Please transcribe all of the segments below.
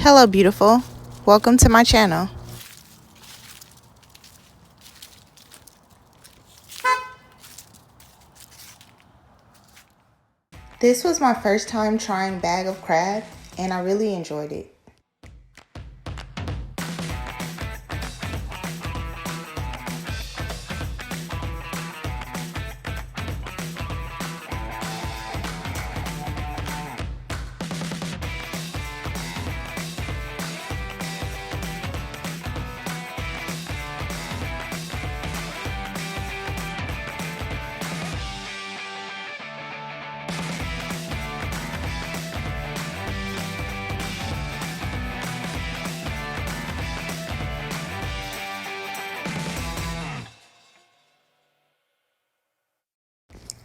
Hello beautiful, welcome to my channel. This was my first time trying bag of crab and I really enjoyed it.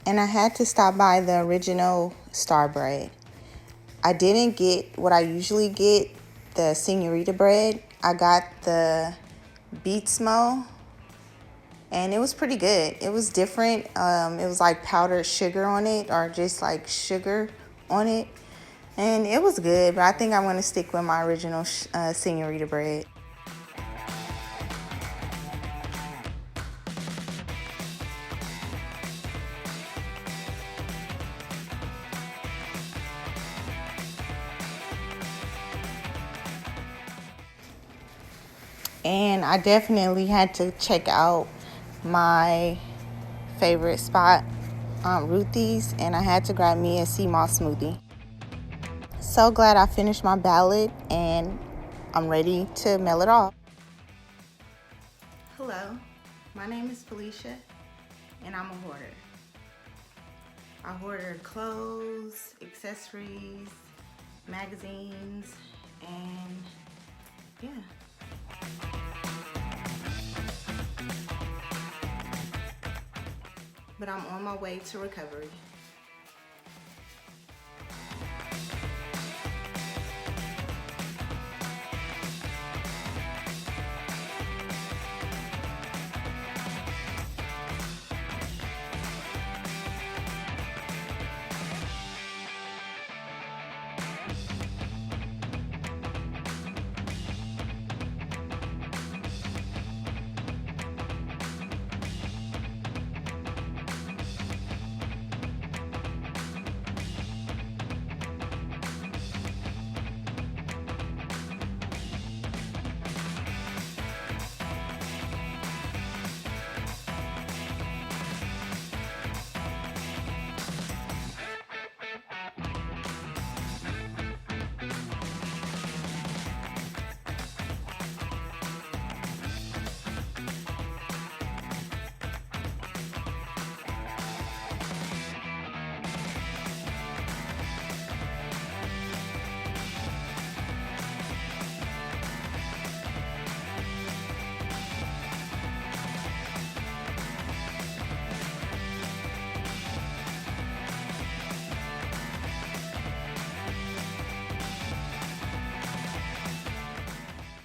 And I had to stop by the original star bread. I didn't get what I usually get, the senorita bread. I got the Beatsmo and it was pretty good. It was different. It was like powdered sugar on it, or just like sugar on it. And it was good, but I think I'm gonna stick with my original senorita bread. And I definitely had to check out my favorite spot, Ruthie's, and I had to grab me a Seamoss Smoothie. So glad I finished my ballot and I'm ready to mail it off. Hello, my name is Felicia and I'm a hoarder. I hoard clothes, accessories, magazines, and yeah. But I'm on my way to recovery.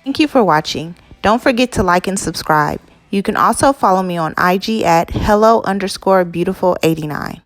Thank you for watching. Don't forget to like and subscribe. You can also follow me on IG at hello_beautiful89.